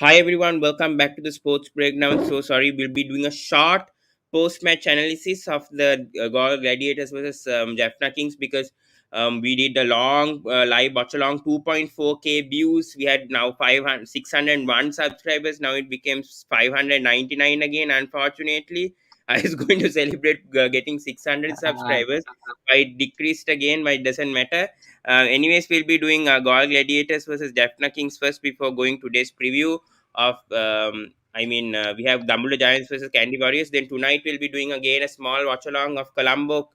Hi everyone, welcome back to the Sports Breakdown. So sorry, we'll be doing a short post-match analysis of the Galle Gladiators versus Jaffna Kings because we did a long live watch along 2.4k views. We had now 500 601 subscribers. Now it became 599 again. Unfortunately, I was going to celebrate getting 600 subscribers. But it decreased again, but it doesn't matter. Anyways, we'll be doing Galle Gladiators versus Jaffna Kings first before going today's preview of we have Dambulla Giants versus Kandy Warriors. Then tonight we'll be doing again a small watch along of Colombo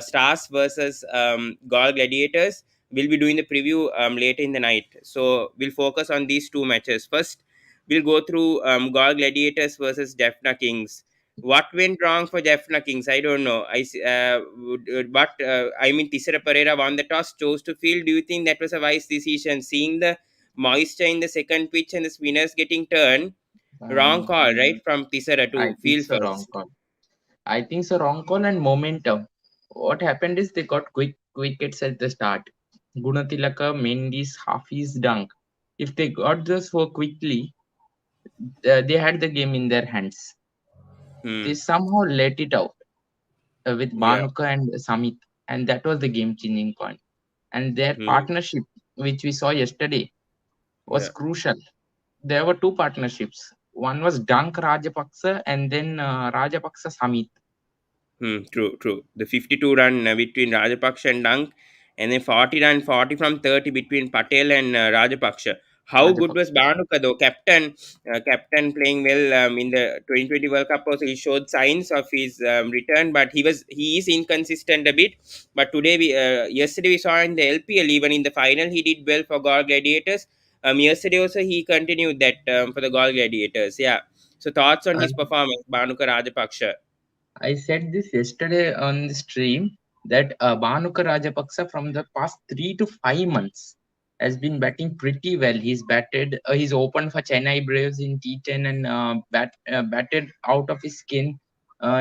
Stars versus Galle Gladiators. We'll be doing the preview later in the night. So we'll focus on these two matches. First, we'll go through Galle Gladiators versus Jaffna Kings. What went wrong for Jaffna Kings? I don't know. Tisera Pereira won the toss, chose to field. Do you think that was a wise decision? Seeing the moisture in the second pitch and the spinners getting turned. Wrong Um, call, right? From Tisera I to think field so wrong first. call. I think so wrong call and momentum. What happened is they got quick wickets at the start. Gunatilaka, Mendy's, Hafiz, Dunk. If they got those so quickly, they had the game in their hands. They Hmm. somehow let it out with Yeah. Bhanuka and Samit, and that was the game-changing point. And their Hmm. partnership, which we saw yesterday, was Yeah. crucial. There were two partnerships. One was Dunk Rajapaksa and then Rajapaksa Samit. True, true. The 52 run between Rajapaksa and Dunk, and then 40 run 40 from 30 between Patel and Rajapaksa. How good was Rajapaksa. Bhanuka though? Captain playing well in the 2020 World Cup. Also, he showed signs of his return, but he is inconsistent a bit. But yesterday we saw in the LPL, even in the final, he did well for Galle Gladiators. Yesterday also he continued that for the Galle Gladiators. Yeah. So thoughts on Uh, his performance, Bhanuka Rajapaksa? I said this yesterday on the stream that Bhanuka Rajapaksa from the past 3 to 5 months has been batting pretty well. He's opened for Chennai Braves in T10 and batted out of his skin.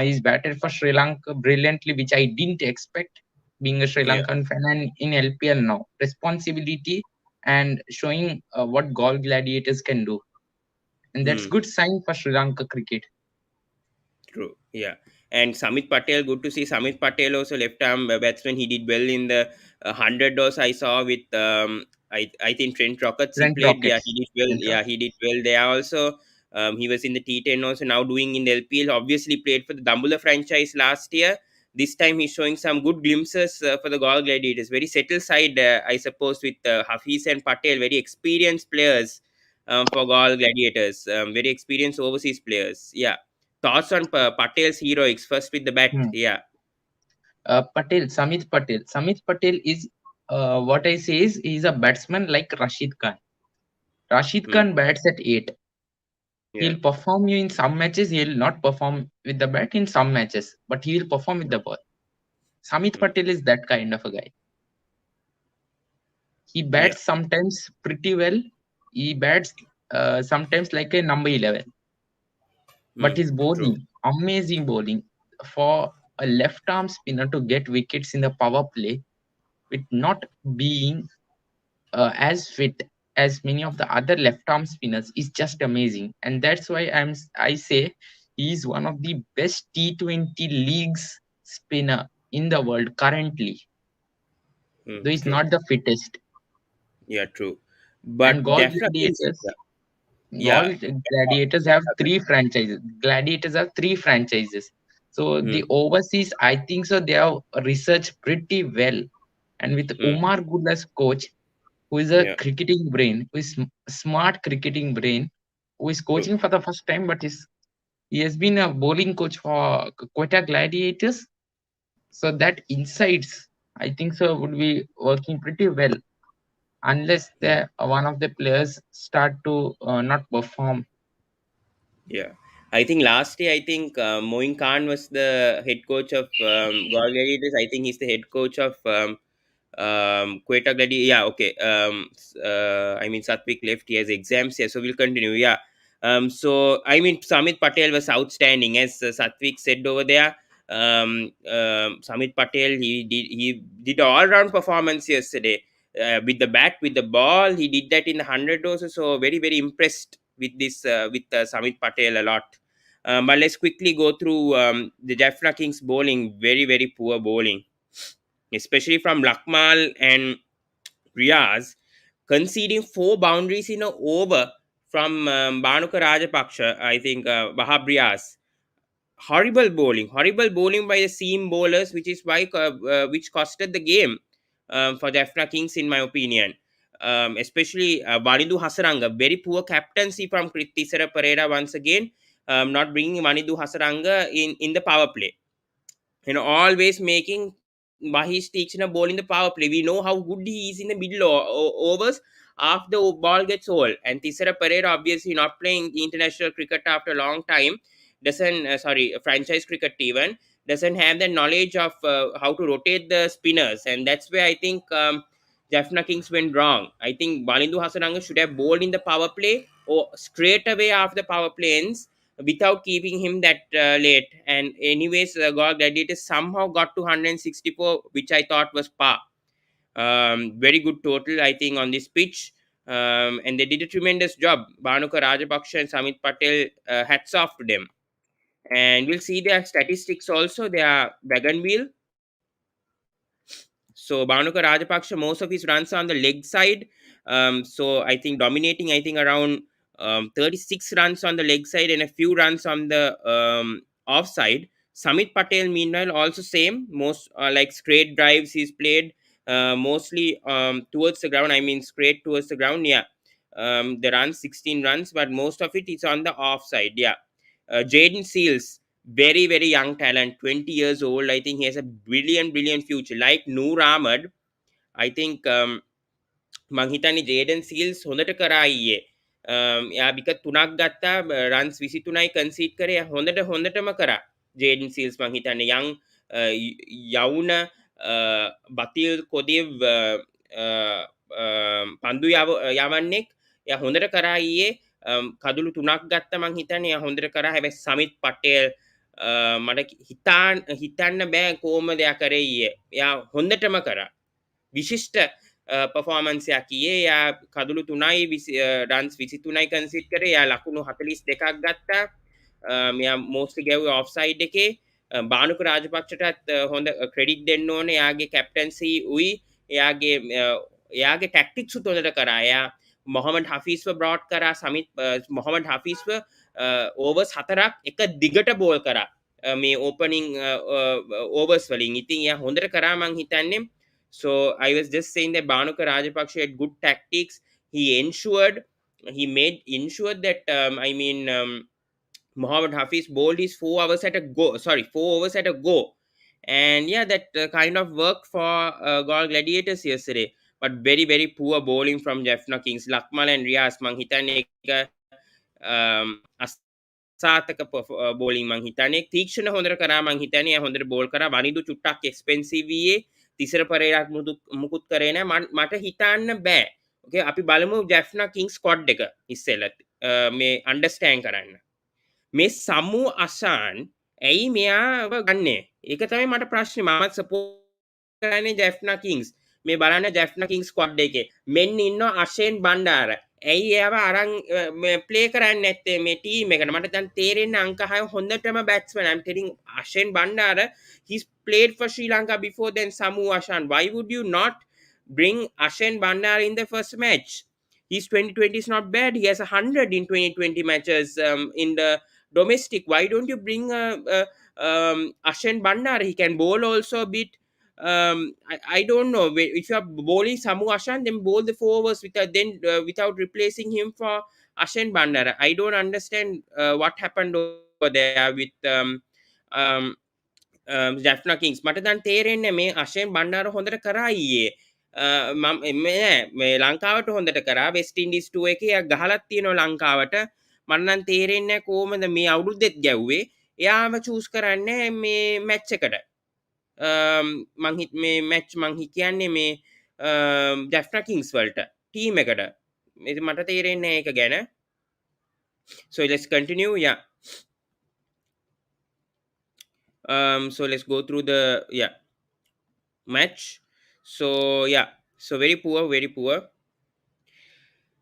He's batted for Sri Lanka brilliantly, which I didn't expect being a Sri Yeah. Lankan fan and in LPL now. Responsibility and showing what Galle Gladiators can do. And that's Hmm. good sign for Sri Lanka cricket. True. Yeah. And Samit Patel, good to see Samit Patel also left arm batsman. He did well in the 100 dose I saw with I think Trent Rockets he Trent played. Yeah, he Rockets. did well. Trent Yeah, he did well there also. He was in the T10 also now doing in the LPL. Obviously played for the Dambulla franchise last year. This time he's showing some good glimpses for the Galle Gladiators. Very settled side, I suppose, with Hafiz and Patel, very experienced players for Galle Gladiators. Very experienced overseas players. Yeah. Thoughts on Patel's heroics? First with the bat. Hmm. Yeah. Patel, Samit Patel. Samit Patel is what I say is he's a batsman like Rashid Khan. Rashid Hmm. Khan bats at 8. Yeah. He'll perform you in some matches, he'll not perform with the bat in some matches, but he will perform with the ball. Samit Hmm. Patel is that kind of a guy. He Yeah. bats sometimes pretty well. He bats sometimes like a number 11. But Hmm. his True. bowling, amazing bowling. For a left arm spinner to get wickets in the power play with not being as fit as many of the other left arm spinners is just amazing, and that's why I say he's one of the best T20 leagues spinner in the world currently, Hmm. though he's True. not the fittest. Yeah. True. And But definitely. Yeah. Yeah. Gold Gladiators have three franchises. Gladiators have three franchises. So Hmm. the overseas, I think so, they have researched pretty well. And with Hmm. Umar Gul as coach, who is a Yeah. cricketing brain, who is smart cricketing brain, who is True. coaching for the first time, but he has been a bowling coach for Quetta Gladiators. So that insights, I think so, would be working pretty well unless Yeah. one of the players start to not perform. Yeah. I think last year, I think Moin Khan was the head coach of Galle Gladiators. I think he's the head coach of Quetta Gladi. Yeah. Okay. Satvik left. He has exams here, so we'll continue. Yeah. Samit Patel was outstanding, as Satvik said over there. Samit Patel, he did all round performance yesterday with the bat, with the ball. He did that in the 100 also. So very very impressed with this with Samit Patel a lot. But let's quickly go through the Jaffna Kings bowling. Very very poor bowling, especially from Lakmal and Riaz, conceding 4 boundaries in an over from Bhanuka Rajapaksha. I think Wahab Riaz. Horrible bowling by the seam bowlers, which is why which costed the game for Jaffna Kings, in my opinion. Especially Vanidu Hasaranga, very poor captaincy from Kritisara Pereira once again, not bringing Vanidu Hasaranga in the power play. Always making Mahish Teachner ball in the power play. We know how good he is in the middle overs after the ball gets old. And Tisara Pereira, obviously not playing international cricket after a long time, doesn't, sorry, franchise cricket even, doesn't have the knowledge of how to rotate the spinners. And that's where I think Jaffna Kings went wrong. I think Balindu Hasananga should have bowled in the power play or straight away after the power play ends, without keeping him that late. And anyways, Galle Gladiators somehow got to 164, which I thought was par. Very good total, I think, on this pitch. And they did a tremendous job. Bhanuka Rajapaksha and Samit Patel, hats off to them. And we'll see their statistics also. They are wagon wheel. So Bhanuka Rajapaksha, most of his runs are on the leg side. So I think dominating, I think around 36 runs on the leg side and a few runs on the offside. Samit Patel, meanwhile, also same. Most like straight drives he's played, mostly towards the ground. I mean, straight towards the ground. Yeah, the runs 16 runs, but most of it is on the offside. Yeah, Jaden Seals, very very young talent, 20 years old. I think he has a brilliant future, like Noor Ahmad. I think මං හිතන්නේ ජේඩන් සීල්ස් හොඳට කරා ඊයේ. එයා wicket 3ක් ගත්තා, runs 23යි කන්සීඩ් කරේ. හොඳටම කරා ජේඩන් සීල්ස්. මං හිතන්නේ යවුන බතිල් කොදිව් පන්දු යවන්නෙක්. එයා හොඳට කරා ඊයේ. කදුළු 3ක් ගත්තා. මං හිතන්නේ එයා හොඳට කරා. හැබැයි සමිත් පටේල් මට හිතන්න බෑ කොහොමද එයා කරේ ඊයේ. එයා හොඳටම කරා. විශිෂ්ට performance එකක් ඊයේ. යා කදුළු 3යි runs 23යි කන්සිඩ් කරේ. යා ලකුණු 42ක් ගත්තා. මෙයා mostly ගැව්වේ offside එකේ. බානුක රාජපක්ෂටත් හොඳ ක්‍රෙඩිට් දෙන්න ඕනේ. යාගේ captaincy උයි, යාගේ tactics උත් හොඳට කරා. යා මොහමඩ් හෆීස්ව බ්‍රෝඩ් කරා. සමිත් මොහමඩ් හෆීස්ව overs 4ක් එක දිගට බෝල් කරා මේ opening overs වලින්. ඉතින් යා හොඳට කරා මං හිතන්නේ. So I was just saying that Bhanuka Rajapaksha had good tactics. He ensured that Mohammad Hafiz bowled his 4 overs at a go. Sorry, 4 overs at a go. And yeah, that kind of worked for Galle Gladiators yesterday. But very very poor bowling from Jaffna Kings. Lakmal and Riaz, mang hitane අසාතක bowling මං හිතන්නේ. තීක්ෂණ හොඳට කරා මං හිතන්නේ. හොඳට ball කරා. වනිදු චුට්ටක් එක්ස්පෙන්සිව් වියේ. තිසර පරේරාක් මුකුත් කරේ නෑ. මට හිතන්න බෑ. ඕකේ, අපි බලමු ජැෆ්නා කිංස් ස්ක්වොඩ් එක ඉස්සෙල්ලා මේ අන්ඩර්ස්ටෑන්ඩ් කරන්න. මේ සමු අසාන් ඇයි මෙයාව ගන්නේ? ඒක තමයි මට ප්‍රශ්නේ. මමත් සපෝට් කරන්නේ ජැෆ්නා කිංස්. මේ බලන්න ජැෆ්නා කිංස් ස්ක්වොඩ් එකේ මෙන්න ඉන්නවා අෂේන් බණ්ඩාර. ඇයි එයාව අරන් ප්ලේ කරන්නේ නැත්තේ මේ ටීම් එකට? මට දැන් තේරෙන්නේ අංක 6 හොඳටම batsman. I'm telling Ashen Bandara, he's played for Sri Lanka before than Samu Ashan. Why would you not bring Ashen Bandara in the first match? His 2020 is not bad. He has 100 in 2020 matches in the domestic. Why don't you bring Ashen Bandara? He can bowl also a bit. I don't know. If you are bowling Samu Ashan, then bowl the 4 overs without replacing him for Ashen Bandara. I don't understand what happened over there with Jaffna Kings. මට දැන් තේරෙන්නේ මේ අෂෙන් බණ්ඩාර හොඳට කරා ඊයේ. මේ ලංකාවට හොඳට කරා. වෙස්ට් ඉන්ඩීස් 2 එකේ යා ගහලත් තියෙනවා ලංකාවට. මට නම් තේරෙන්නේ නැහැ කොහොමද මේ අවුරුද්දෙත් ගැව්වේ. එයාම චූස් කරන්නේ මේ මැච් එකට. මේ මැච් මං කියන්නේ මේ ජැෆ්නා කිංස් වලට ටීම් එකට. ඉතින් මට තේරෙන්නේ නැහැ ඒක ගැන. So let's continue. Yeah. So let's go through the match. So very poor.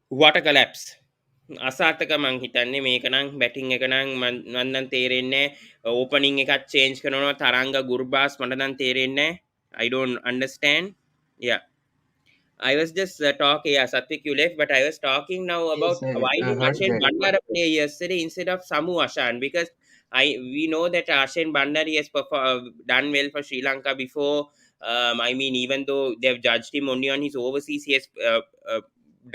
What a collapse. අසාර්ථක මං හිතන්නේ මේක නම් බැටිං එක නම් මන් නම් තේරෙන්නේ ඕපනින් එකක් චේන්ජ් කරනවා තරංග ගුර්බාස් මට නම් තේරෙන්නේ I don't understand. Yeah, I was just talking. Yeah, Satvik, you left, but I was talking now Yes, about why I did heard Ashen that. Bandara play yesterday instead of Samu Ashan? Because we know that Ashen Bandari has done well for Sri Lanka before. I mean, even though they've judged him only on his overseas, he has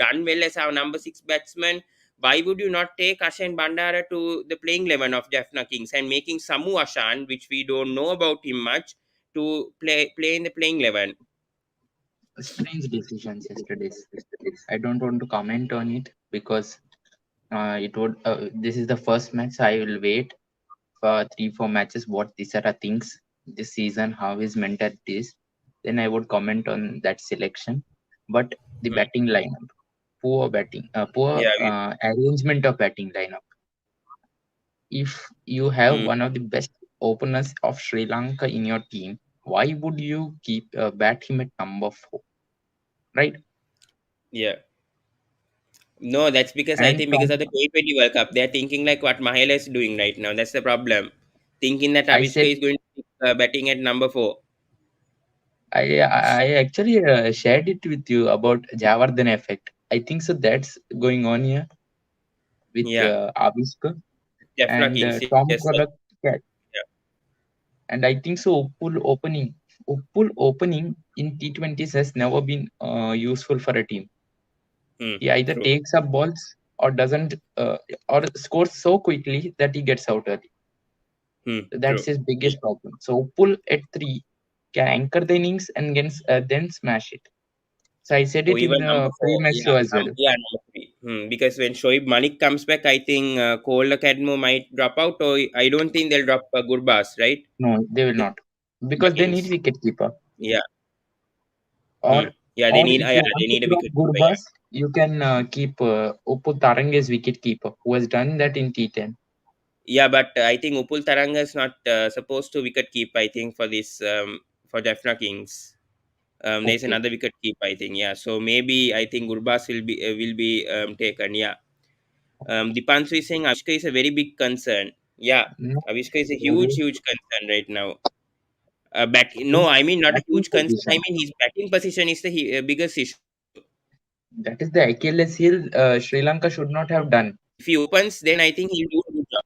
done well as our number six batsman. Why would you not take Ashen Bandara to the playing 11 of Jaffna Kings and making Samu Ashan, which we don't know about him much, to play in the playing 11? Strange decisions yesterday's. I don't want to comment on it because it would. This is the first match. I will wait for 3 4 matches. What these are the things this season, how his mentality is. Then I would comment on that selection. But the Hmm. batting lineup, poor batting, poor Yeah. arrangement of batting lineup. If you have Hmm. one of the best openers of Sri Lanka in your team, why would you keep bat him at number 4, right? Yeah. No, that's because I And think because Tom, of the T20 World Cup, they're thinking like what Mahela is doing right now. That's the problem. Thinking that I Avishka said is going to be batting at number four. I actually shared it with you about Javardhan effect. I think so. That's going on here with Yeah, Aviska Jaffna and Kings. Tom Yes, sir. Collett. Yeah. And I think so. Uppul opening in T20s has never been useful for a team. Hmm. He either True. takes up balls or doesn't, or scores so quickly that he gets out early. Hmm. That's True. his Yeah. biggest problem. So Uppul at 3 can anchor the innings and then smash it. So I said Or it in even number the four. pre-match Yeah. show as well. Yeah. Number three. Because when Shoaib Malik comes back, I think Kohler Cadmo might drop out, or I don't think they'll drop Gurbas, right? No, they will The not because they need battings. wicketkeeper. Yeah. Or Yeah. They or need. if Yeah. you They want to need a drop wicket keeper. Yeah. Gurbas, you can keep Oppo Tarang as wicketkeeper, who has done that in T10. Yeah, but I think Upul Taranga is not supposed to wicket keep. I think for this for Jaffna Kings, there's Okay. another wicket keep. I think, yeah. So maybe I think Gurbas will be taken. Yeah. Dipanshu is saying Avishka is a very big concern. Yeah, No, Avishka is a really, huge concern right now. No, his I mean not a batting huge concern. I position. mean his batting position is the biggest issue. That is the Achilles heel Sri Lanka should not have done. If he opens, then I think he'll do a good job.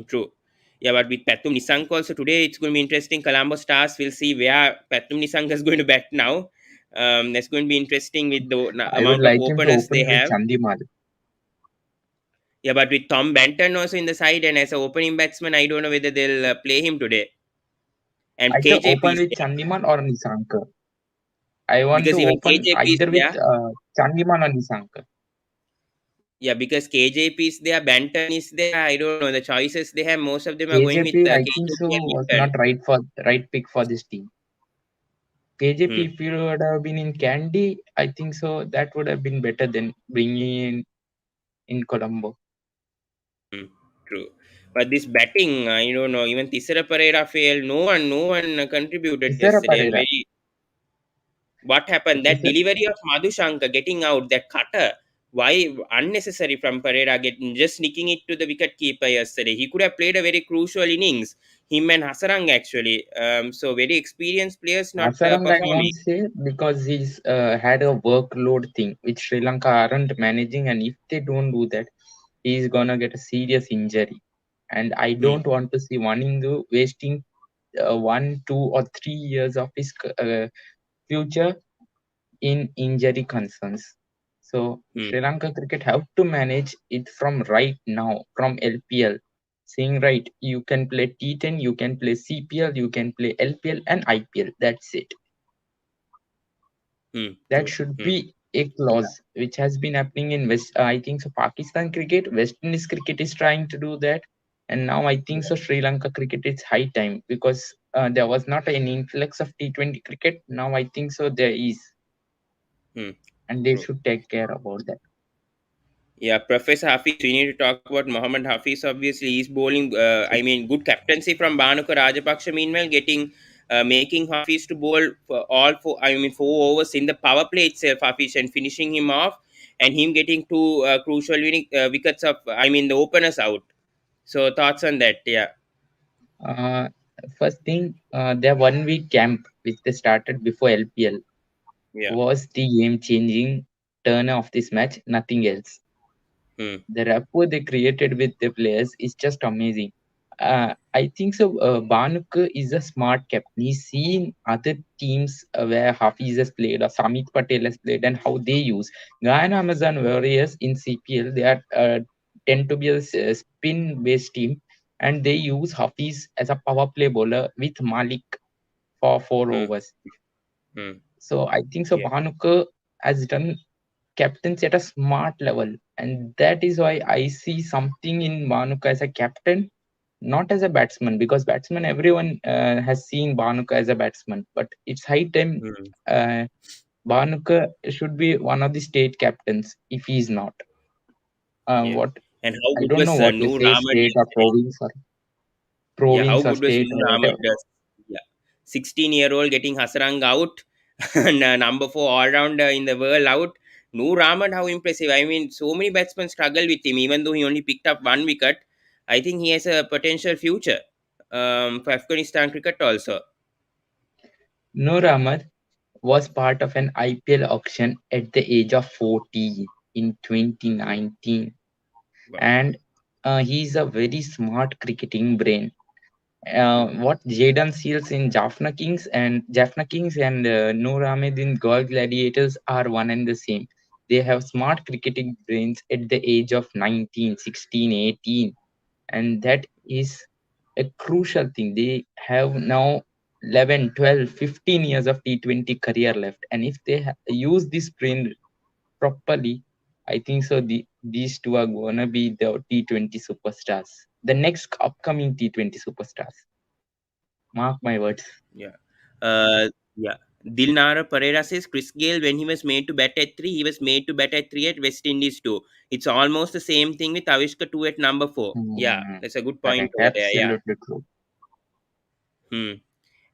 True. Yeah, but with Patum Nisank also today, it's going to be interesting. Colombo Stars will see where Patum Nisank is going to bat now. That's going to be interesting with the I would amount of like him to openers they open with have. Chandimal. Yeah, but with Tom Benton also in the side and as an opening batsman, I don't know whether they'll play him today. And Either KJP open is with there Chandimal or Nisanka. I want because to even open KJP is either with there. Chandimal or Nisanka. Yeah, because KJP is there, Benton is there. I don't know the choices they have. Most of them are going with KJP, I think so, KJP and was Benton. not right pick for this team. KJP, Hmm. if you would have been in Kandy, I think so that would have been better than bringing in Colombo. True. But this batting, I don't know. Even Tisera Pereira failed. No one contributed Tisera yesterday. And Pereira. very, what happened? That Tisera, delivery of Madhushanka getting out, that cutter. Why unnecessary from Pereira getting just sneaking it to the wicket keeper yesterday? He could have played a very crucial innings. Him and Hasarang actually. So very experienced players not Asarang, I performing. won't say because he's had a workload thing which Sri Lanka aren't managing, and if they don't do that, he's gonna get a serious injury. And I Hmm, don't want to see one Hindu wasting 1 2 or 3 years of his future in injury concerns. So hmm, Sri Lanka cricket have to manage it from right now, from LPL. Saying right, you can play T10, you can play CPL, you can play LPL and IPL. That's it. That true. should be a clause which has been happening in West. I think so. Pakistan cricket, West Indies cricket is trying to do that, and now I think so. Sri Lanka cricket it's high time because there was not an influx of T20 cricket. Now I think so there is, Hmm, and they true. should take care about that. Yeah, Professor Hafiz, we need to talk about Mohammad Hafiz. Obviously, he's bowling. I mean, good captaincy from Bhanuka Rajapaksha. Meanwhile, making Hafiz to bowl for all four. I mean, 4 overs in the power play itself, Hafiz, and finishing him off. and him getting two crucial wickets of, I mean, the openers out. So thoughts on that? Yeah, Uh, First thing, their 1 week camp, which they started before LPL, yeah. was the game changing turn of this match, nothing else. Hmm. The rapport they created with the players is just amazing. I think so. Bhanuka is a smart captain. He's seen other teams where Hafiz has played or Samit Patel has played and how they use Guyana Amazon Warriors in CPL. They are tend to be a spin based team, and they use Hafiz as a power play bowler with Malik for four Hmm. overs. Hmm. So I think so. Yeah. Bhanuka has done captains at a smart level, and that is why I see something in Bhanuka as a captain, not as a batsman, because batsman everyone has seen Bhanuka as a batsman, but it's high time Hmm. uh, Bhanuka should be one of the state captains if he is not. Yeah. What And how I good don't know was what you Noor say, Ahmed state or yesterday? Yeah, how province or good was state Noor or Ahmed? whatever. Yeah, 16-year-old getting Hasarang out, and number four all rounder in the world out. Noor Ahmed, how impressive! I mean, so many batsmen struggle with him, even though he only picked up one wicket. I think he has a potential future for Afghanistan cricket also. Noor Ahmad was part of an IPL auction at the age of 14 in Hmm. 2019, Wow. and he's a very smart cricketing brain. Hmm. What Jaden Seals in Jaffna Kings and Noor Ahmed in Galle Gladiators are one and the same. They have smart cricketing brains at the age of 19, 16, 18, and that is a crucial thing. They have now 11, 12, 15 years of T20 career left, and if they use this brain properly, I think so. These two are gonna be the T20 superstars, the next upcoming T20 superstars. Mark my words. Yeah. Yeah. Dilnara Pereira says Chris Gale, when he was made to bat at three, he was made to bat at three at West Indies too. It's almost the same thing with Avishka two at number four. Yeah, Hmm, that's a good point correct. over there. Yeah. Absolutely true. Hmm.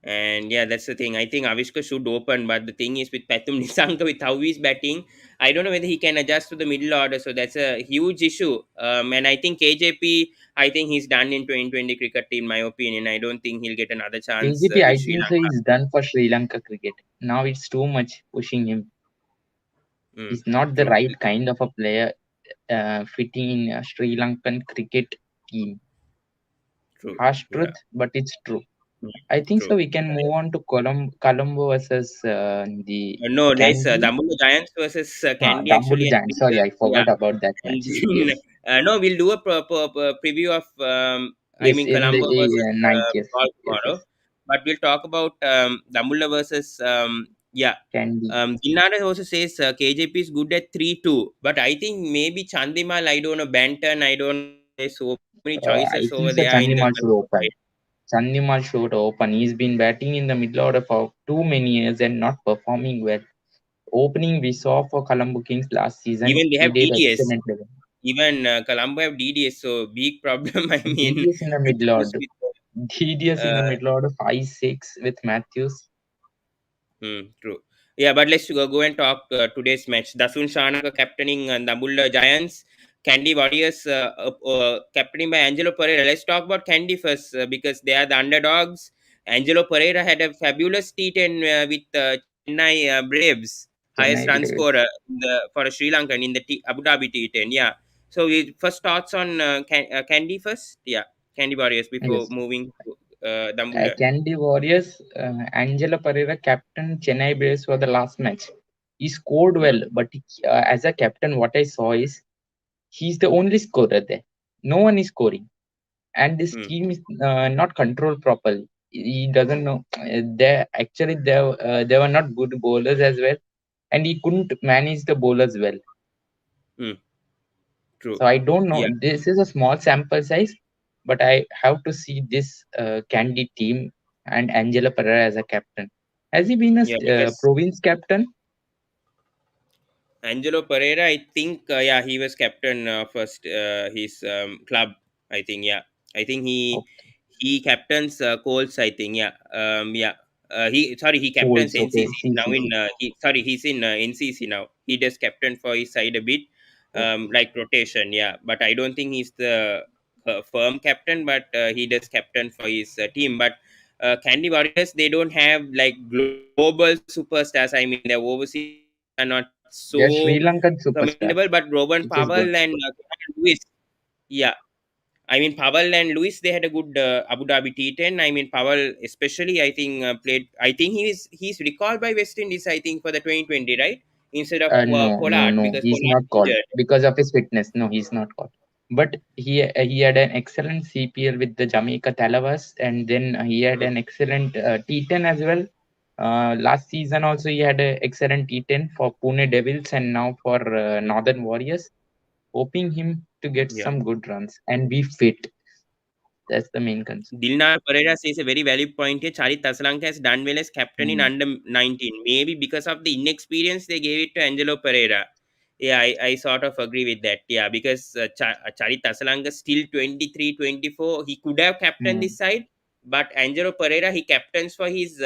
And yeah, that's the thing. I think Avishka should open, but the thing is with Pathum Nisanka, with how he's batting, I don't know whether he can adjust to the middle order. So that's a huge issue. And I think KJP, I think he's done in 2020 cricket, in my opinion. I don't think he'll get another chance KGP, with I Sri think so. Lanka. Is done for Sri Lanka cricket. Now it's too much pushing him. Hmm. He's not the True. right kind of a player fitting in a Sri Lankan cricket team. True. Harsh Yeah. truth, but it's true. Mm, I think so. true. We can move on to Colombo versus the No, there's Kandy. Dambulla Giants versus Kandy Dambulla actually. I Giants. think, Sorry, I yeah. forgot about that And match. then, Yes. no, we'll do a preview of, I Yes, mean, in the Colombo versus ninth. Yes. Ball Yes. tomorrow. Yes. But we'll talk about Dambulla versus, yeah. Kandy. Dinara also says KJP is good at 3-2. But I think maybe Chandimal, I don't know, Banton, I don't know. There's so many I choices think over so. there in the Chandimal should Colombo open. side. Chandimal should open. He's been batting in the middle order for too many years and not performing well. Opening we saw for Colombo Kings last season, Even they he have did DDS. excellently. Even Colombo have DDS, so big problem. I mean, DDS in the middle issues order. with. DDS in Uh, the middle order, 5-6 with Matthews. True. Yeah, but let's go and talk today's match. Dasun Shanaka captaining Dambulla Giants, Kandy Warriors captaining by Angelo Pereira. Let's talk about Kandy first because they are the underdogs. Angelo Pereira had a fabulous T10 with Chennai Braves, highest Chennai run Blues. scorer for a Sri Lankan in the Abu Dhabi T10. Yeah. So first thoughts on Kandy first. Yeah, Kandy Warriors before Yes. moving to Dambulla. Kandy Warriors, Angelo Pereira captain Chennai Braves for the last match. He scored Hmm. well, but as a captain, what I saw is he's the only scorer there. No one is scoring, and this Hmm. team is not controlled properly. He doesn't know. They actually they were not good bowlers as well, and he couldn't manage the bowlers well. Hmm. True. So I don't know. Yeah. This is a small sample size, but I have to see this Candy team and Angela Pereira as a captain. Has he been a Yeah, because province captain? Angelo Pereira, I think, yeah, he was captain first his club. I think, yeah, I think he Okay. captains Colts. I think, yeah, yeah. he captains Holds, okay, NCC see, now see, in see. he's in NCC now. He does captain for his side a bit, Okay. like rotation, yeah. But I don't think he's the firm captain, but he does captain for his team. But Kandy Warriors, they don't have like global superstars. I mean, their overseas players are not They're so Sri Lankan commendable. superstars, But Robin which is Powell good. and Lewis, yeah, I mean, Powell and Lewis, they had a good Abu Dhabi T10. I mean, Powell especially, I think played. I think he's recalled by West Indies. I think for the 2020, right? Instead of No, no, Pollard, no. because He's Pollard not called injured. because of his fitness. No, he's not called. But he had an excellent CPL with the Jamaica Talavas, and then he had Mm, an excellent T10 as well. Last season also he had an excellent T10 for Pune Devils and now for Northern Warriors. Hoping him to get yeah. some good runs and be fit. That's the main concern. Dilnar Pereira says a very valid point here. Charit Tasalanka has done well as captain in Hmm. under 19. Maybe because of the inexperience, they gave it to Angelo Pereira. Yeah, I sort of agree with that. Yeah, because Charit Tasalanka still 23, 24. He could have captained Hmm. this side, but Angelo Pereira, he captains for his,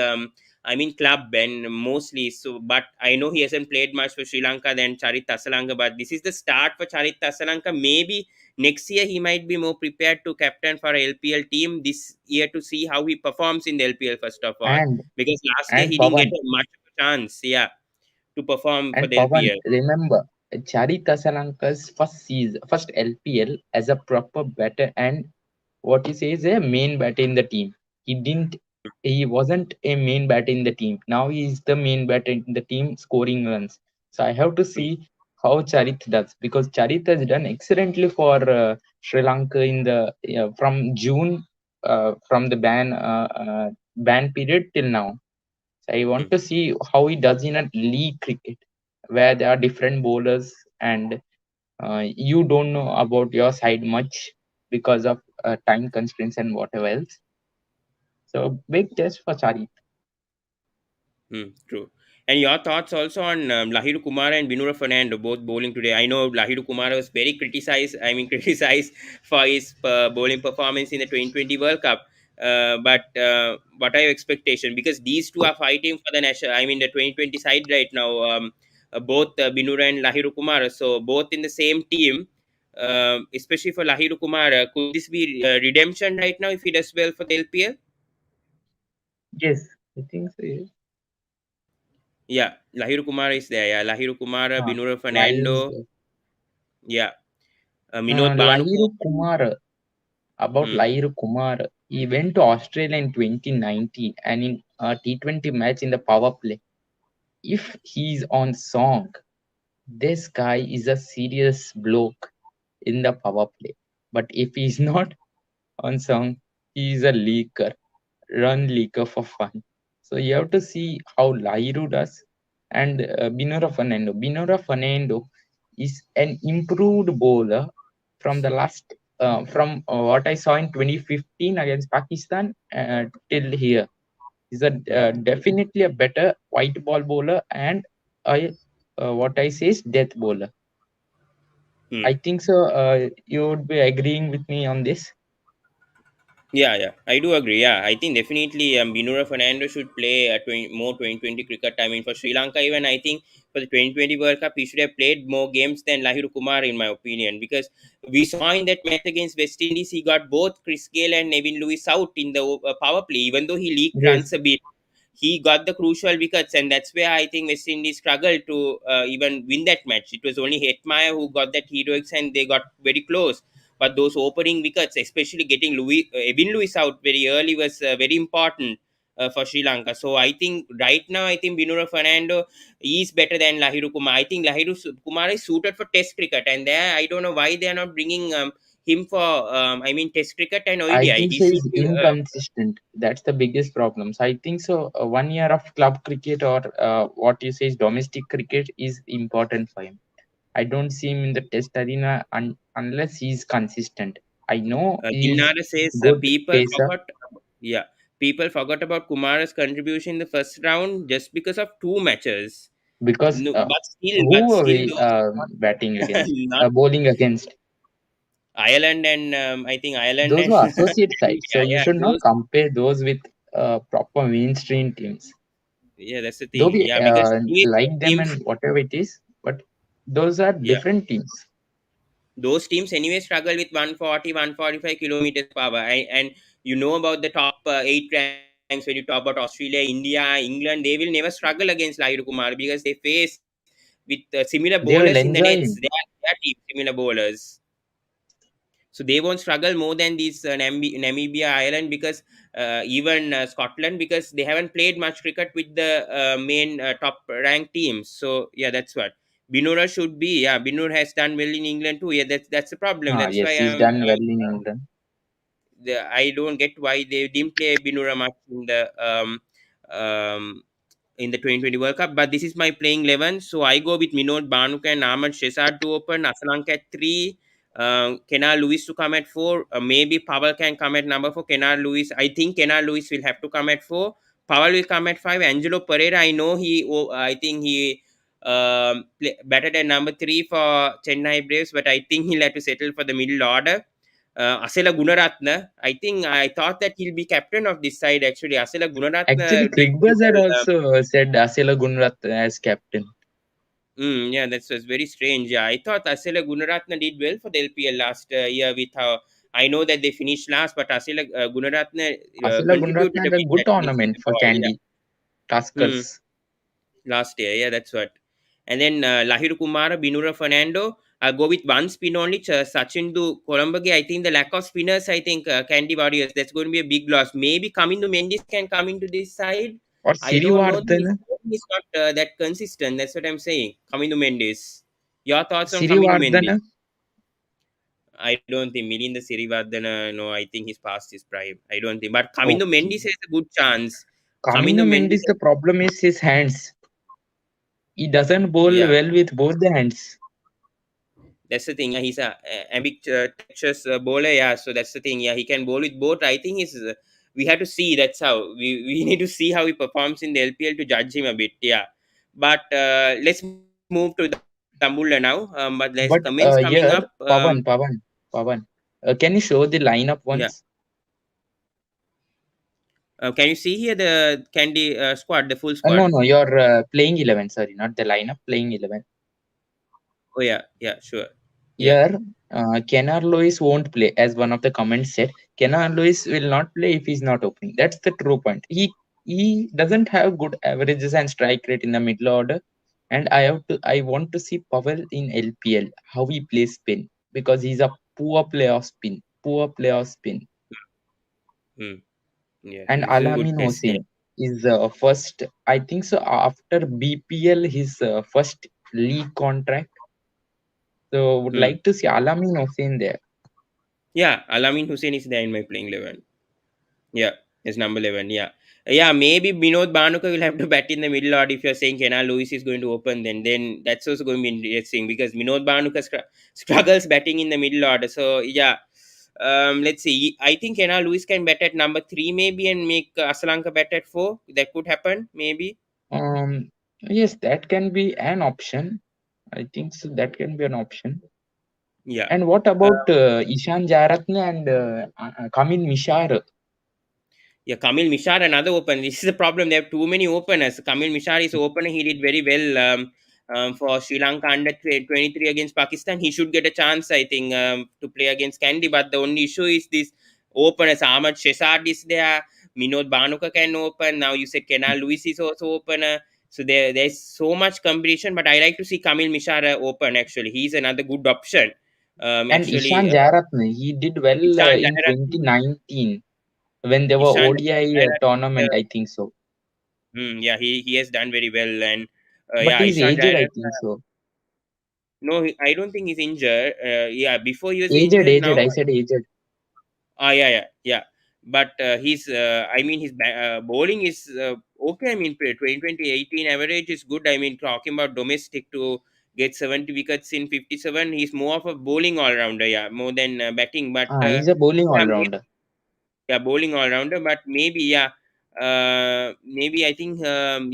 I mean, club and mostly. So, but I know he hasn't played much for Sri Lanka than Charit Tasalanka. But this is the start for Charit Tasalanka. Maybe next year he might be more prepared to captain for a LPL team this year to see how he performs in the LPL first of all, And because last year and he didn't get Pawan a much of a chance, yeah, to perform for and the Pawan, LPL. remember Charita Salanka's first LPL as a proper batter and what he says a main batter in the team. He didn't he wasn't a main batter in the team. Now he is the main batter in the team scoring runs. So I have to see how Charit does because Charit has done excellently for Sri Lanka in the from June from the ban period till now. So I want Hmm. to see how he does in a league cricket where there are different bowlers and you don't know about your side much because of time constraints and whatever else. So big test for Charit. True. And your thoughts also on Lahiru Kumar and Binura Fernando both bowling today? I know Lahiru Kumar was very criticized. I mean, criticized for his bowling performance in the 2020 World Cup. What are your expectations? Because these two are fighting for the national. I mean, the 2020 side right now. Both Binura and Lahiru Kumar. So both in the same team. Especially for Lahiru Kumar, could this be redemption right now if he does well for the LPL? Yes, I think so. Yes. Yeah, Lahiru Kumar is there. Yeah, Lahiru Kumar, Binura Lahir is Fernando. there. Yeah, Minod Bhanuka. Lahiru Kumar, about Hmm. Lahiru Kumar, he went to Australia in 2019 and in a T20 match in the power play. If he's on song, this guy is a serious bloke in the power play. But if he's not on song, he's a leaker, run leaker for fun. So you have to see how Lairu does and Binora Fernando. Binora Fernando is an improved bowler from the last from what I saw in 2015 against Pakistan till here. He's a Hmm. definitely a better white ball bowler and a what I say is death bowler. Hmm. I think so. You would be agreeing with me on this Yeah, yeah, I do agree. Yeah, I think definitely Binura Fernando should play more 2020 cricket. I mean, for Sri Lanka, even I think for the 2020 World Cup, he should have played more games than Lahiru Kumar, in my opinion, because we saw in that match against West Indies, he got both Chris Gale and Nevin Lewis out in the power play, even though he leaked runs yes. a bit. He got the crucial wickets, and that's where I think West Indies struggled to even win that match. It was only Hetmeyer who got that heroics, and they got very close. But those opening wickets, especially getting Evin Lewis out very early, was very important for Sri Lanka. So I think right now, I think Binura Fernando is better than Lahiru Kumar. I think Kumar is suited for Test cricket, and there I don't know why they are not bringing him for I mean Test cricket and I ODI. think He so should is be. inconsistent. That's the biggest problem. So I think so. 1 year of club cricket or what you say is domestic cricket is important for him. I don't see him in the test arena unless he's consistent. I know he's Gilnada says good pacer yeah, people forgot about Kumara's contribution in the first round just because of two matches. because No, who are we those batting against, not bowling against? Ireland and I think Ireland Those and were associate sides. So India. you Yeah, should not those compare those with. proper mainstream teams. Yeah, that's the Though thing. we Yeah, because anyways, those like them teams, and whatever it is, but those are yeah, different teams. those teams anyway struggle with 140, 145 kilometers of power. And you know about the top eight ranks when you talk about Australia, India, England, they will never struggle against Lahir Kumar because they face with similar bowlers They in the will nets. enjoy They him. are team similar bowlers. So they won't struggle more than these Namibia, Ireland, because even Scotland, because they haven't played much cricket with the main top ranked teams. So yeah, that's what Binura should be. Yeah, Binur has done well in England too. Yeah, that's the problem. Ah, That's why yes, he's done well in England. I don't get why they didn't play Binura much um, in the 2020 World Cup. But this is my playing 11. So I go with Minod Banuka and Ahmad Shezad to open, Asalanka at 3, Kenar Lewis to come at 4. Maybe Pavel can come at number 4. Kenar Lewis, I think Kenar Lewis will have to come at 4. Pavel will come at 5. Angelo Pereira, I know I think he batted at number 3 for Chennai Braves, but I think he'll have to settle for the middle order. Asela Gunaratna, I thought that he'll be captain of this side actually. Asela Actually, Gunaratna did very Crickbuzz had well. also said Asela Gunrat as captain. Yeah, that's was very strange. Yeah, I thought Asela Gunaratna did well for the LPL last year with how I know that they finished last, but Asela Gunaratna Asela Gunratna contributed a had a bit good that innings in tournament the for ball. Yeah. Kandy Hmm. Tuskers. Last year. Yeah, that's what. And then Lahir Kumara, Binura Fernando. I'll go with one spin only. Sachin to Colombo. I think the lack of spinners, I think Kandy Warriors, that's going to be a big loss. Maybe Kamindu Mendes can come into this side. Or I don't know. His Siriwardana. bowling is not that consistent. That's what I'm saying. Kamindu Mendes. Your thoughts on Kamindu Mendes? Siriwardana. I don't think Milinda Sirivardhana, no, I think he's past his prime. I don't think. But Kamindu Okay. Mendes has a good chance. Kamino Kamindu Mendes, Mendes, the problem is his hands. He doesn't bowl yeah. well with both the hands. That's the thing. Yeah, he's a ambidextrous bowler. Yeah, so that's the thing. Yeah, he can bowl with both. I think is we have to see. That's how we need to see how he performs in the LPL to judge him a bit. Yeah, but let's move to Dambulla now. But there's comments coming But up. here, Pawan, can you show the Yeah. lineup once? Can you see here the Candy squad, the full No, squad? no, you're playing 11. Sorry, not the lineup, playing 11. Oh yeah, yeah, sure. Yeah. Here, Kenar Lewis won't play, as one of the comments said. Kenar Lewis will not play if he's not opening. That's the true point. He doesn't have good averages and strike rate in the middle order, and I want to see Powell in LPL how he plays spin because he's a poor player of spin, poor player of spin. Hmm. Yeah. And This is a Alamin good test. Yeah. Hossein is first, I think so. After BPL, his first league contract. So would Hmm. like to see Alamin Hossein there. Yeah. Alamin Hussein is there in my playing 11. Yeah, it's number 11. Yeah. Yeah, maybe Binod Bhanuka will have to bat in the middle order if you're saying Kenal Lewis is going to open, then that's also going to be interesting because Binod Bhanuka struggles batting in the middle order. So, yeah, let's see. I think Kenal Lewis can bat at number 3 maybe and make Asalanka bat at 4. That could happen, maybe. Yes, that can be an option. I think so. That can be an option. Yeah. And what Uh, about Ishan Jaratne and Kamil Mishar? Yeah, Kamil Mishar, another opener. This is the problem. They have too many openers. Kamil Mishar is opener. He did very well for Sri Lanka under 23 against Pakistan. He should get a chance, I think, to play against Kandy. But the only issue is this openers. Ahmad Shesad is there. Minod Banuka can open. Now you said Kenal Lewis is also opener. So there's so much competition. But I like to see Kamil Mishar open, actually. He's another good option. And Actually, Ishan Jaratne, he did well Ishan in Janaratne, 2019 when there were Ishan ODI Janaratne, tournament, I think so. Yeah, he has done very well, and But yeah, he's Ishan aged, I Jairat. think so. No, I don't think he's injured. Yeah, before he was Aged, injured. aged. Now, I said aged. yeah, yeah, yeah. But he's, I mean, his bowling is okay. I mean, 2018 average is good. I mean, talking about domestic to get 70 wickets in 57, he's more of a bowling all rounder. Yeah, more than batting. But He's a bowling all yeah, rounder. yeah, bowling all rounder. But maybe, yeah, maybe I think,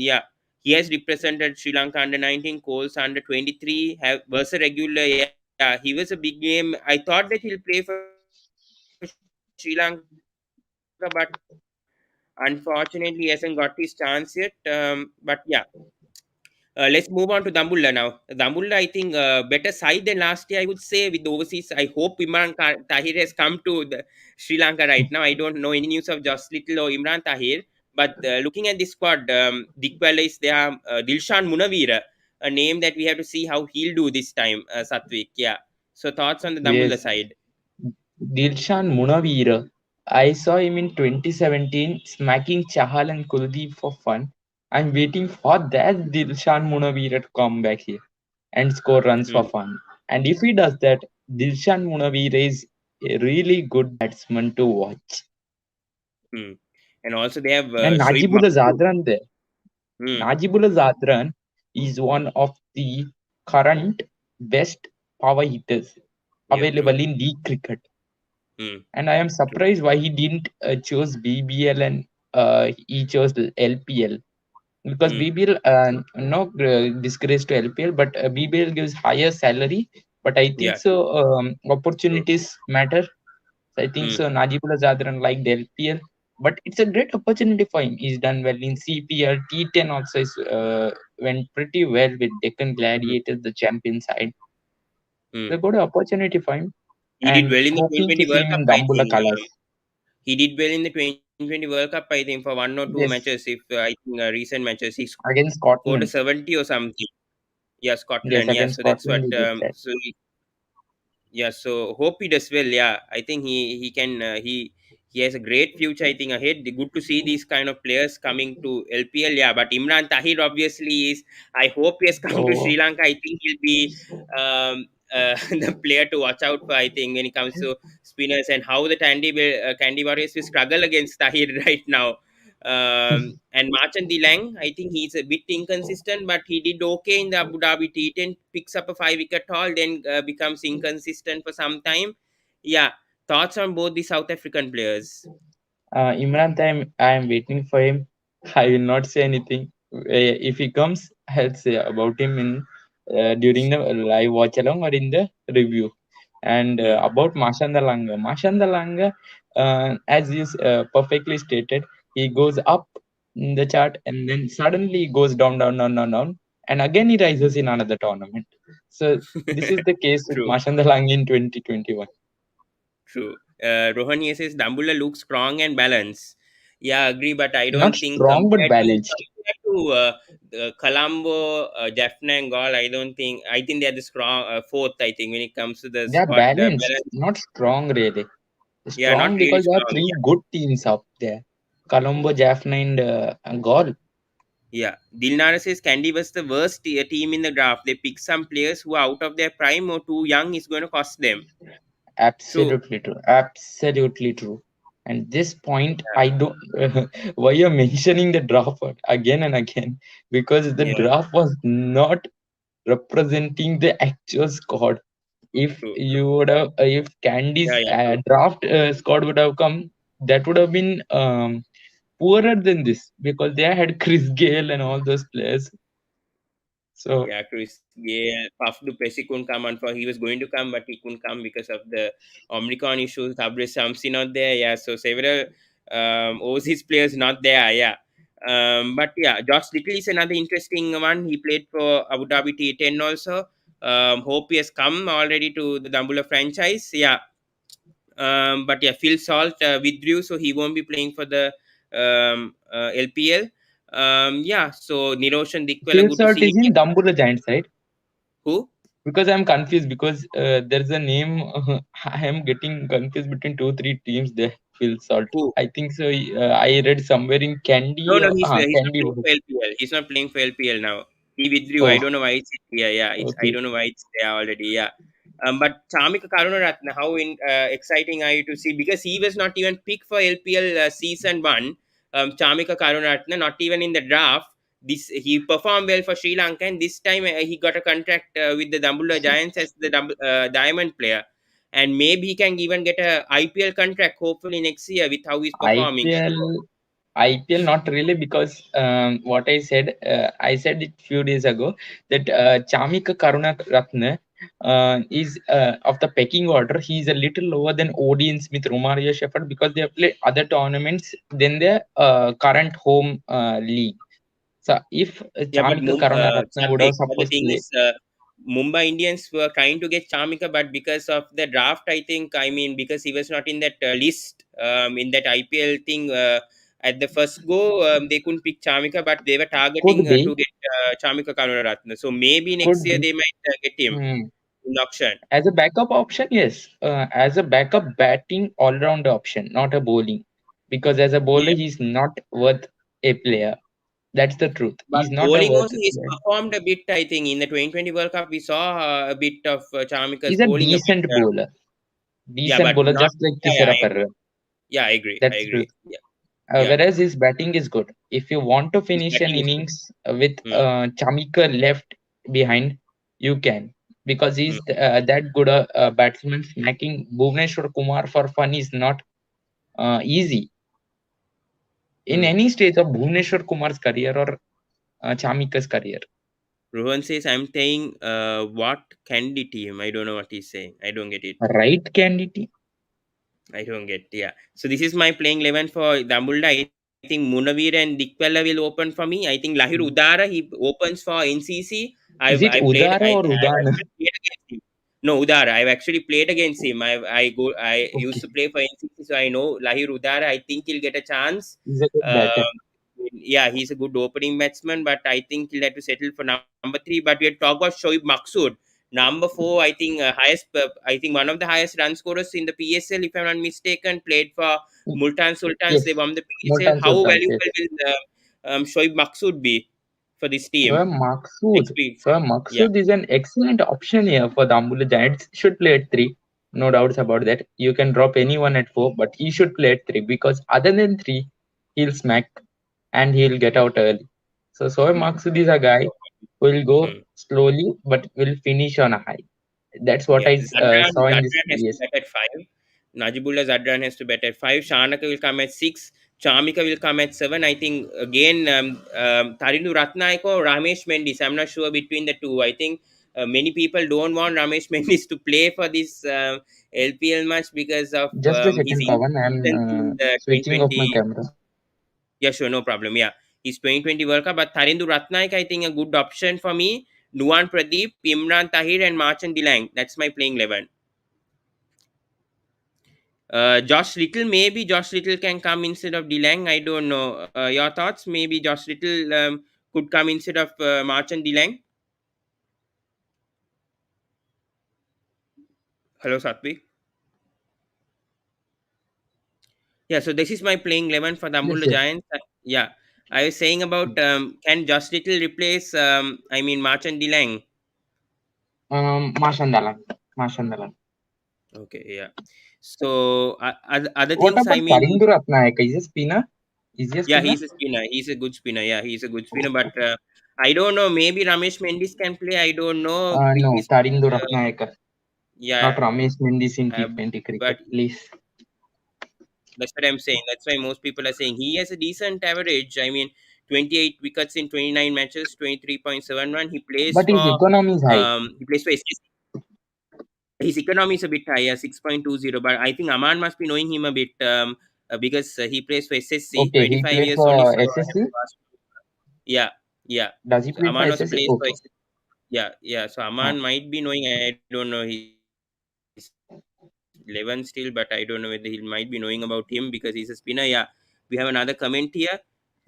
yeah, he has represented Sri Lanka under 19, Coles under 23, have was a regular. Yeah, he was a big name. I thought that he'll play for Sri Lanka, but he didn't. But yeah, Unfortunately, he hasn't got his chance yet. But yeah, let's move on to Dambulla now. Dambulla, I think, better side than last year, I would say, with the overseas. I hope Tahir has come to Sri Lanka right now. I don't know any news of Josh Little or Imran Tahir. But looking at this squad, Dikwella is there, Dilshan Munavira, a name that we have to see how he'll do this time, Satvik. Yeah. So, thoughts on the Dambulla Yes, side? Dilshan Munavira. I saw him in 2017 smacking Chahal and Kuldeep for fun. I'm waiting for that Dilshan Munavira to come back here and score runs for Hmm. fun. And if he does that, Dilshan Munavira is a really good batsman to watch. Hmm. And also, they have And Shoaib Najibullah Mahmood. Zadran there. Hmm. Najibullah Zadran is one of the current best power hitters Yeah, true. available in league cricket. Hmm. And I am True. surprised why he didn't choose BBL and he chose the LPL, because Hmm. BBL, no disgrace to LPL, but BBL gives higher salary. But I think Yeah, so, true. True. opportunities matter. So I think Hmm. so. Najibullah Zadran liked LPL, but it's a great opportunity for him. He's done well in CPL, T10 also. Went pretty well with Deccan Hmm. Gladiators, the champion side. Hmm. So good opportunity for him, He did and well in the hoping to 2020 see World him Cup, in I Dambulla think. colors. He did well in the 2020 World Cup, I think, for one or two Yes, matches. If I think recent matches, he against scored a Scotland. 70 or something. Yeah, Yes, Scotland. Yeah, against so that's Scotland what. he did that. Yeah, so hope he does well. Yeah, I think he can he has a great future, I think, ahead. Good to see these kind of players coming to LPL. Yeah, but Imran Tahir obviously is. I hope he has come to Sri Oh, Lanka. I think he'll be the player to watch out for. I think when it comes to spinners and how the Kandy Warriors will struggle against Tahir right now. And Marchand Dilang, I think he's a bit inconsistent, but he did okay in the Abu Dhabi T10, picks up a 5 wicket haul, then becomes inconsistent for some time. Yeah, thoughts on both the South African players? Imran time, I am waiting for him. I will not say anything. If he comes, I'll say about him in during the live watch along or in the review. And Hmm. about Mashanda Langa, as you perfectly stated, he goes up in the chart and then suddenly goes down, down, down, down, down, and again he rises in another tournament. So this is the case with True, Mashanda Langa in 2021. true. Rohan says Dambulla looks strong and balanced. Yeah, agree, but I Not don't think strong but balanced. compared to Colombo, Jaffna and Galle, I don't think. I think they're the strong fourth. I think when it comes to the They are squad balanced, balance. not strong really. Yeah, not Strong really because there are strong. three good teams up there. Colombo, Jaffna, and Gaul. Yeah, Dilnara says Candy was the worst team in the draft. They pick some players who are out of their prime or too young is going to cost them. True. Absolutely true. Absolutely true. And this point, I don't. Why you're mentioning the draft again and again? Because the Yeah, draft was not representing the actual squad. If true. True. you would have, if Yeah, Candy's yeah, true. draft squad would have come, that would have been poorer than this, because they had Chris Gale and all those players. So Yeah, Chris Gale, Faf du Plessis couldn't come on for he was going to come, but he couldn't come because of the Omicron issues. Tabre Shamsi not there. Yeah, so several overseas players not there. Yeah. But yeah, Josh Little is another interesting one. He played for Abu Dhabi T10 also. Hope he has come already to the Dambulla franchise. Yeah. But yeah, Phil Salt withdrew, so he won't be playing for the LPL. Yeah, so Niroshan Dikwela, Phil good to Salt see is in him. Dambulla Giants, right? Who? Because I'm confused, because there's a name. I am getting confused between two, three teams there. Phil Salt. Who? I think so. I read somewhere in No, Candy. no, he's not Candy playing for Warriors. LPL. He's not playing for LPL now. He withdrew. I Oh, don't know why it's here. Yeah, I okay. don't know why it's there already. Yeah. But Chamika Karunaratne, how exciting are you to see? Because he was not even picked for LPL season one. Chamika Karunaratne, not even in the draft. This he performed well for Sri Lanka, and this time he got a contract with the Dambulla Giants as the diamond player, and maybe he can even get a IPL contract hopefully next year with how he's performing. IPL. IPL not really, because what I said it few days ago, that Chamika Karunaratne is of the pecking order. He's a little lower than Odin Smith, Romario Shepherd because they have played other tournaments than their current home league. So if Yeah, but Chamika Karunaratne would Satvik, have but the supposed thing play, is, Mumbai Indians were trying to get Chamika, but because of the draft, I mean, because he was not in that list, in that IPL thing, at the first go, they couldn't pick Chamika, but they were targeting could be, to get Chamika Karunaratne. So maybe next could year be. they might get him Hmm. in auction. As a backup option, yes. As a backup batting all-round option, not a bowling. Because as a bowler, Yeah. he's not worth a player. That's the truth. But He's not a bowling worth also, he's player. performed a bit, I think. In the 2020 World Cup, we saw a bit of Chamika's He's a bowling a bit. decent bowler. Yeah, Decent but bowler, not. just like Yeah, yeah, I Tisera agree. Perera. Yeah, I agree. I That's the truth. agree. Yeah, yeah. Whereas his batting is good. If you want to His finish an batting is good. innings with Mm, Chamika left behind, you can. Because mm, that good a batsman. Smacking Bhuvneshwar Kumar for fun is not easy. In mm. any stage of Bhuvneshwar Kumar's career or Chamika's career. Rohan says, I'm saying, what Kandy team? I don't know what he's saying. I don't get it. Right candidate? I don't get. Yeah. So this is my playing 11 for Dambulla. I think Munavir and Dikpella will open for me. I think Lahir Udara he opens for NCC. Is it Udara or I've Udana? actually played against him. No, Udara. I've actually played against him. I used Okay, to play for NCC, so I know Lahir Udara. I think he'll get a chance. he's a good batter. Um, yeah, he's a good opening batsman, but I think he'll have to settle for number three. But we had talked about Shoaib Maksud. Number four, I think I think one of the highest run scorers in the PSL, if I'm not mistaken, played for Multan Sultans. Yes, They won the PSL. Multan How Sultans. Yes. valuable will Shoaib Maksud be for this team? Shoaib Maksud. Experience. Shoaib Yeah. Maksud is an excellent option here for the Dambulla Giants. Should play at three. No doubts about that. You can drop anyone at four, but he should play at three because other than three, he'll smack and he'll get out early. So Shoaib Maksud is a guy who will go Hmm. slowly but will finish on a high. That's what Yeah, I saw in this Zadran has to PS. bet at 5. Najibullah Zadran has to bet at 5. Shanaka will come at 6. Chamika will come at 7. I think again, Tarindu Ratnaik or Ramesh Mendis. I'm not sure between the two. I think many people don't want Ramesh Mendis to play for this LPL match because of Just a his second, Pawan. I'm inconsistency in the switching off my 2020. camera. Yeah, sure, no problem. Yeah, he's 2020 World Cup. But Tharindu Ratnaik, I think a good option for me. Nuwan Pradeep, Imran Tahir, and Marchan Dilang. That's my playing 11. Josh Little, maybe Josh Little can come instead of Dilang. I don't know. Your thoughts? Maybe Josh Little could come instead of Marchan Dilang. Hello, Satwik. Yeah, so this is my playing 11 for the Yes, Dambulla yes. Giants. Yeah, I was saying about can Josh Little replace, Marchan Dilang? Mashandalan. Mashandalan. Okay, yeah. So, other What things, about Tarindur Ratnayaka? Is he a spinner? Is he a yeah, spinner? he's a spinner. He's a good spinner. Yeah, he's a good spinner. But I don't know. Maybe Ramesh Mendis can play. I don't know. No, Because, Tarindur uh, Ratnayaka. Not yeah, Ramesh Mendis in T20 but cricket, please. that's what I'm saying. That's why most people are saying he has a decent average. I mean, 28 wickets in 29 matches, 23.71. But his economy is high. He plays for SSC. His economy is a bit higher, 6.20. But I think Aman must be knowing him a bit because he plays for SSC, Okay, he 25 played years only. for So I have SSC. to ask. Yeah, yeah. Does he So play for Aman also SSC? plays for Okay. SSC. Yeah, yeah. So Huh. Aman might be knowing. I don't know his 11 still, but I don't know whether he might be knowing about him because he's a spinner. Yeah, we have another comment here.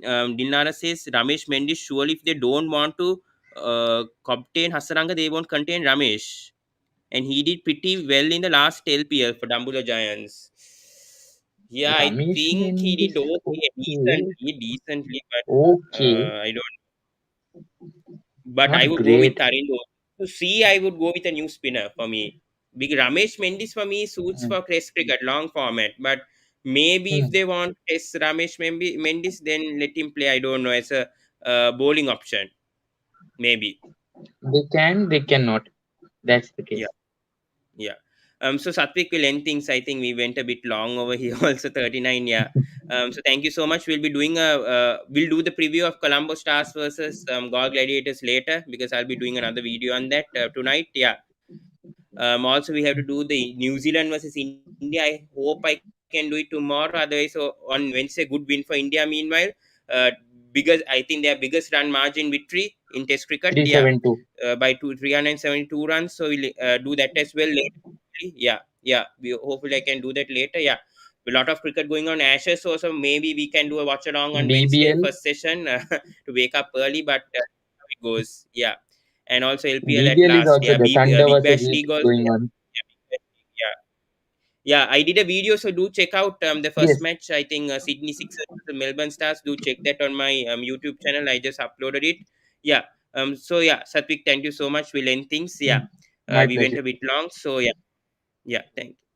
Dilnara says Ramesh Mendis. Surely, if they don't want to contain Hasaranga, they won't contain Ramesh. And he did pretty well in the last LPL for Dambulla Giants. Yeah, I Ramesh think he Mendis. did okay, Okay. decently, but Okay. I don't. But I Not would go with great. Tarindo. To see, I would go with a new spinner for me. Because Ramesh Mendis for me suits Hmm. for Crest cricket, long format. But maybe if Hmm. they want test Mendis, then let him play. I don't know as a bowling option. Maybe. They can, they cannot. That's the Yeah. case. Yeah. So Satwik will end things. I think we went a bit long over here. Also 39. Yeah. So thank you so much. We'll be doing we'll do the preview of Colombo Stars versus Galle Gladiators later because I'll be doing another video on that tonight. Yeah. Also, we have to do the New Zealand versus India. I hope I can do it tomorrow. Otherwise, so on Wednesday, good win for India. Meanwhile, uh, biggest I think their biggest run margin victory in Test cricket. Yeah, 372. by 372 runs. So we'll do that as well later. Yeah, yeah. Hopefully I can do that later. Yeah, a lot of cricket going on Ashes. So maybe we can do a watch along on Wednesday BBL. first session to wake up early. But how it goes. Yeah, and also LPL at BBL is last. also Yeah, the Thunder Big versus Bash Heat League also. going Yeah, on. yeah, Big Bash League, yeah. Yeah, I did a video, so do check out the first Yes, match. I think Sydney Sixers versus Melbourne Stars. Do check that on my YouTube channel. I just uploaded it. Yeah. So yeah, Satvik, thank you so much. We'll end things. Yeah. my We went pleasure. a bit long, so yeah, yeah.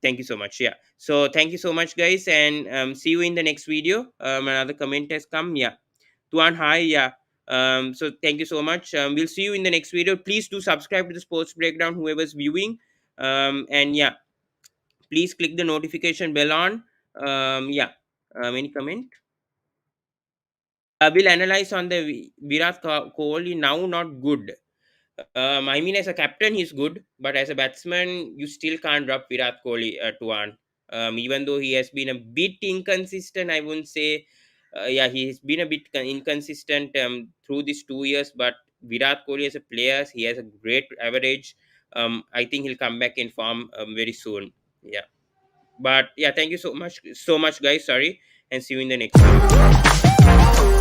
Thank you so much. Yeah. So thank you so much, guys, and see you in the next video. Another comment has come. Yeah. Tuan, hi. Yeah. So thank you so much. We'll see you in the next video. Please do subscribe to the Sports Breakdown, whoever's viewing. And yeah, please click the notification bell on. Yeah. Any comment? We'll analyze on the Virat Kohli now. Not good. I mean, as a captain, he's good, but as a batsman, you still can't drop Virat Kohli to one. Even though he has been a bit inconsistent, I wouldn't say. Yeah, he's been a bit inconsistent through these 2 years. But Virat Kohli as a player, he has a great average. I think he'll come back in form very soon. Yeah. But yeah, thank you so much, guys. Sorry, and see you in the next video.